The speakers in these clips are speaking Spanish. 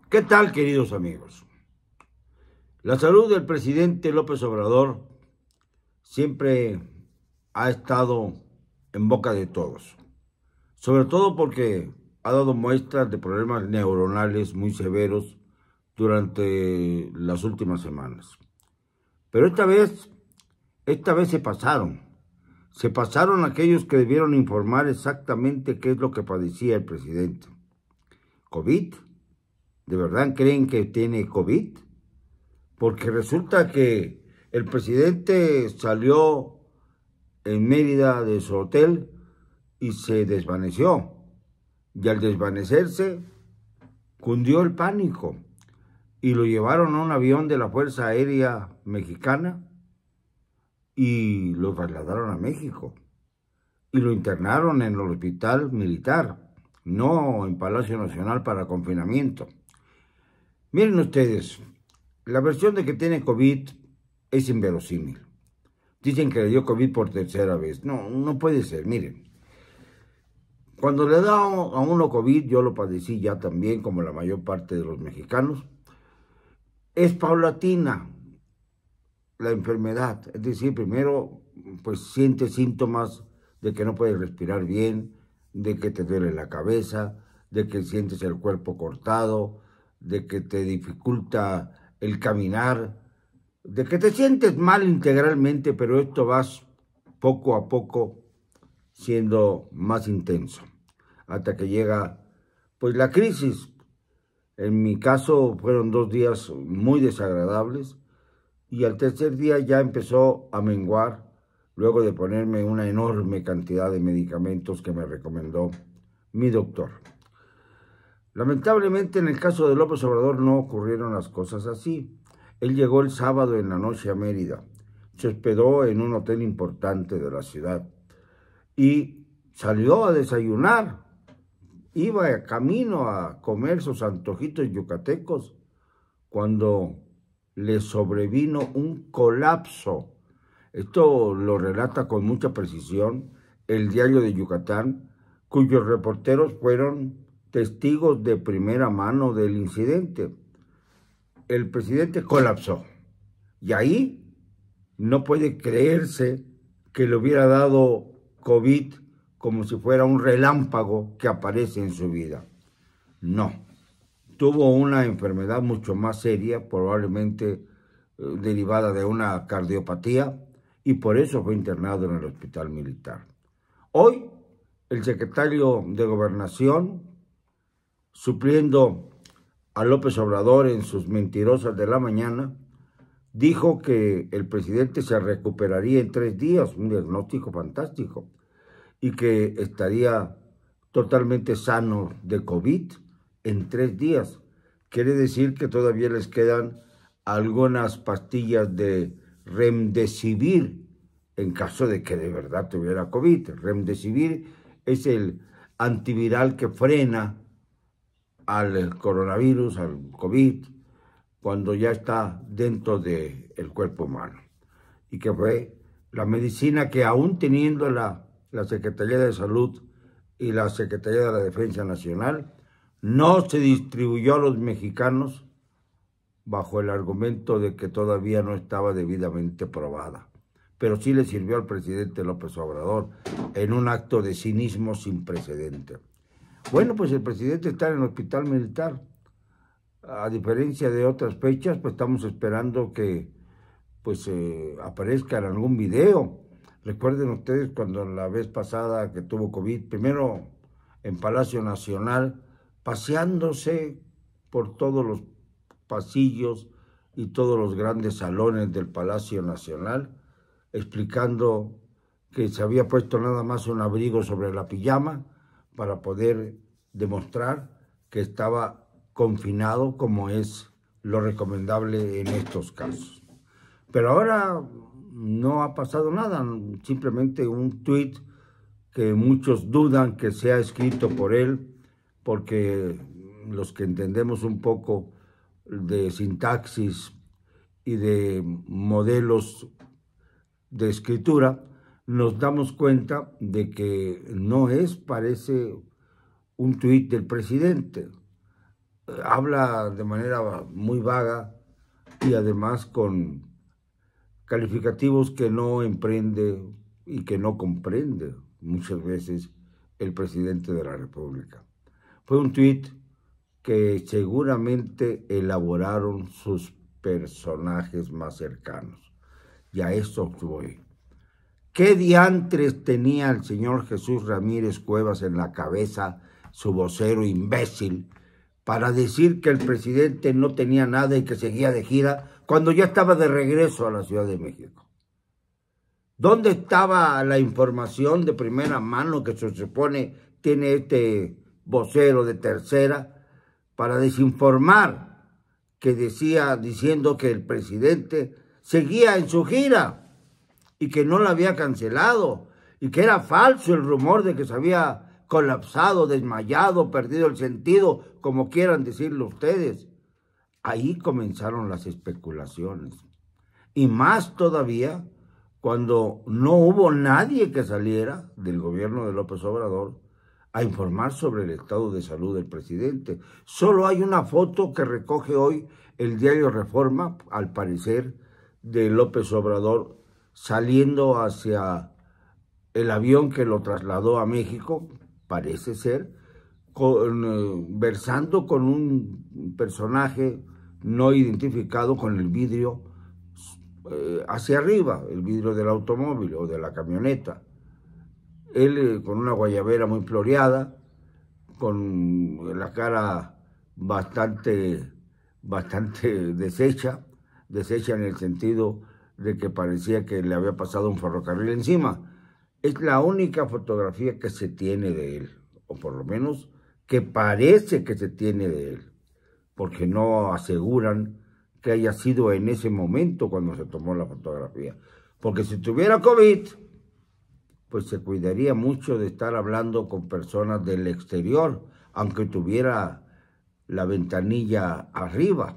¿Qué tal, queridos amigos? La salud del presidente López Obrador siempre ha estado en boca de todos, sobre todo porque ha dado muestras de problemas neuronales muy severos durante las últimas semanas. Pero esta vez se pasaron aquellos que debieron informar exactamente qué es lo que padecía el presidente. ¿COVID? ¿De verdad creen que tiene COVID? Porque resulta que el presidente salió en Mérida de su hotel y se desvaneció. Y al desvanecerse, cundió el pánico y lo llevaron a un avión de la Fuerza Aérea Mexicana y lo trasladaron a México. Y lo internaron en el hospital militar, no en Palacio Nacional para confinamiento. Miren ustedes, la versión de que tiene COVID es inverosímil. Dicen que le dio COVID por tercera vez. No puede ser. Miren, cuando le da a uno COVID, yo lo padecí ya también, como la mayor parte de los mexicanos, es paulatina la enfermedad. Es decir, primero, pues sientes síntomas de que no puedes respirar bien, de que te duele la cabeza, de que sientes el cuerpo cortado, de que te dificulta el caminar, de que te sientes mal integralmente, pero esto vas poco a poco siendo más intenso, hasta que llega pues la crisis. En mi caso fueron 2 días muy desagradables y al tercer día ya empezó a menguar, luego de ponerme una enorme cantidad de medicamentos que me recomendó mi doctor. Lamentablemente, en el caso de López Obrador no ocurrieron las cosas así. Él llegó el sábado en la noche a Mérida, se hospedó en un hotel importante de la ciudad y salió a desayunar. Iba camino a comer sus antojitos yucatecos cuando le sobrevino un colapso. Esto lo relata con mucha precisión el Diario de Yucatán, cuyos reporteros fueron testigos de primera mano del incidente. El presidente colapsó y ahí no puede creerse que le hubiera dado COVID como si fuera un relámpago que aparece en su vida. No, tuvo una enfermedad mucho más seria, probablemente derivada de una cardiopatía, y por eso fue internado en el hospital militar. Hoy, el secretario de Gobernación, supliendo a López Obrador en sus mentirosas de la mañana, dijo que el presidente se recuperaría en 3 días, un diagnóstico fantástico, y que estaría totalmente sano de COVID en 3 días. Quiere decir que todavía les quedan algunas pastillas de Remdesivir en caso de que de verdad tuviera COVID. Remdesivir es el antiviral que frena al coronavirus, al COVID, cuando ya está dentro del cuerpo humano. Y que fue la medicina que, aún teniendo la Secretaría de Salud y la Secretaría de la Defensa Nacional, no se distribuyó a los mexicanos bajo el argumento de que todavía no estaba debidamente probada. Pero sí le sirvió al presidente López Obrador en un acto de cinismo sin precedente. Bueno, pues el presidente está en el hospital militar. A diferencia de otras fechas, pues estamos esperando que pues aparezca en algún video. Recuerden ustedes cuando la vez pasada que tuvo COVID, primero en Palacio Nacional, paseándose por todos los pasillos y todos los grandes salones del Palacio Nacional, explicando que se había puesto nada más un abrigo sobre la pijama para poder demostrar que estaba confinado, como es lo recomendable en estos casos. Pero ahora no ha pasado nada, simplemente un tuit que muchos dudan que sea escrito por él, porque los que entendemos un poco de sintaxis y de modelos de escritura, nos damos cuenta de que no parece un tuit del presidente. habla de manera muy vaga y además con calificativos que no emprende y que no comprende muchas veces el presidente de la República. Fue un tuit que seguramente elaboraron sus personajes más cercanos. Y a eso voy. ¿Qué diantres tenía el señor Jesús Ramírez Cuevas en la cabeza, su vocero imbécil, para decir que el presidente no tenía nada y que seguía de gira cuando ya estaba de regreso a la Ciudad de México? ¿Dónde estaba la información de primera mano que se supone tiene este vocero de tercera para desinformar, que diciendo que el presidente seguía en su gira y que no la había cancelado y que era falso el rumor de que se había colapsado, desmayado, perdido el sentido, como quieran decirlo ustedes? Ahí comenzaron las especulaciones. Y más todavía cuando no hubo nadie que saliera del gobierno de López Obrador a informar sobre el estado de salud del presidente. Solo hay una foto que recoge hoy el diario Reforma, al parecer, de López Obrador saliendo hacia el avión que lo trasladó a México, parece ser, conversando con un personaje no identificado con el vidrio hacia arriba, el vidrio del automóvil o de la camioneta. Él con una guayabera muy floreada, con la cara bastante deshecha en el sentido de que parecía que le había pasado un ferrocarril encima. Es la única fotografía que se tiene de él, o por lo menos que parece que se tiene de él, porque no aseguran que haya sido en ese momento cuando se tomó la fotografía. Porque si tuviera COVID, pues se cuidaría mucho de estar hablando con personas del exterior, aunque tuviera la ventanilla arriba.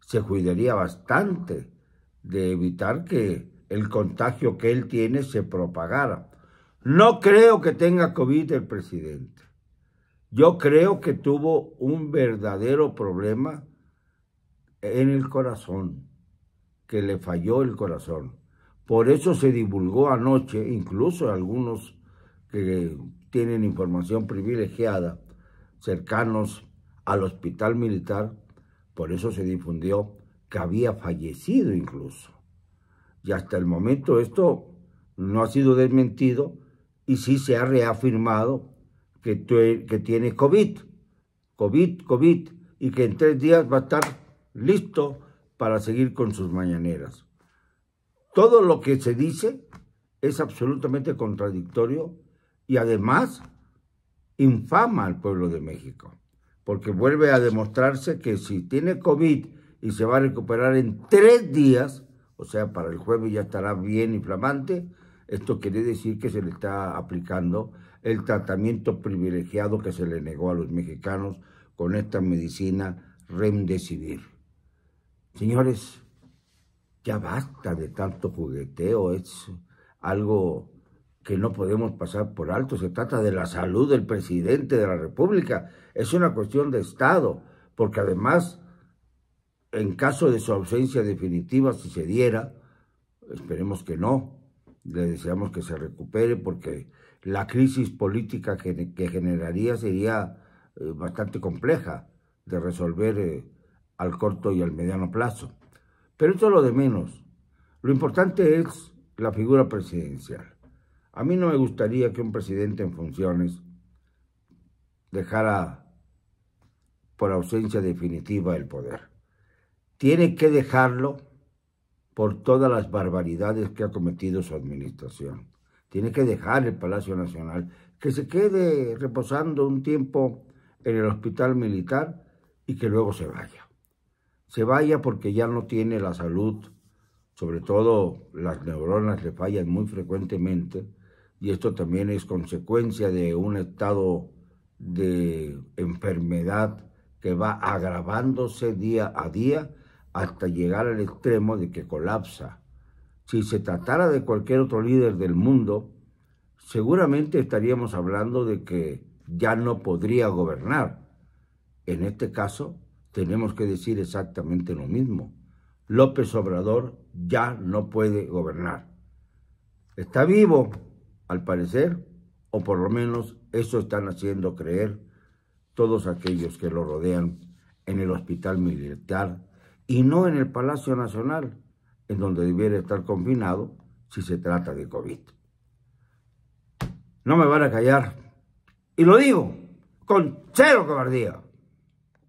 Se cuidaría bastante de evitar que el contagio que él tiene se propagara. No creo que tenga COVID el presidente. Yo creo que tuvo un verdadero problema en el corazón, que le falló el corazón. Por eso se divulgó anoche, incluso algunos que tienen información privilegiada, cercanos al hospital militar, por eso se difundió que había fallecido incluso. Y hasta el momento esto no ha sido desmentido y sí se ha reafirmado que tiene COVID, y que en 3 días va a estar listo para seguir con sus mañaneras. Todo lo que se dice es absolutamente contradictorio y además infama al pueblo de México, porque vuelve a demostrarse que si tiene COVID y se va a recuperar en 3 días, o sea, para el jueves ya estará bien y flamante, esto quiere decir que se le está aplicando el tratamiento privilegiado que se le negó a los mexicanos con esta medicina Remdesivir. Señores, ya basta de tanto jugueteo, es algo que no podemos pasar por alto. Se trata de la salud del presidente de la República, es una cuestión de Estado, porque además, en caso de su ausencia definitiva, si se diera, esperemos que no, le deseamos que se recupere, porque la crisis política que generaría sería bastante compleja de resolver al corto y al mediano plazo. Pero esto es lo de menos. Lo importante es la figura presidencial. A mí no me gustaría que un presidente en funciones dejara por ausencia definitiva el poder. Tiene que dejarlo por todas las barbaridades que ha cometido su administración. Tiene que dejar el Palacio Nacional, que se quede reposando un tiempo en el hospital militar y que luego se vaya. Se vaya porque ya no tiene la salud, sobre todo las neuronas le fallan muy frecuentemente, y esto también es consecuencia de un estado de enfermedad que va agravándose día a día hasta llegar al extremo de que colapsa. Si se tratara de cualquier otro líder del mundo, seguramente estaríamos hablando de que ya no podría gobernar. En este caso, tenemos que decir exactamente lo mismo. López Obrador ya no puede gobernar. Está vivo, al parecer, o por lo menos eso están haciendo creer todos aquellos que lo rodean en el hospital militar y no en el Palacio Nacional, en donde debiera estar confinado si se trata de COVID. No me van a callar, y lo digo con cero cobardía.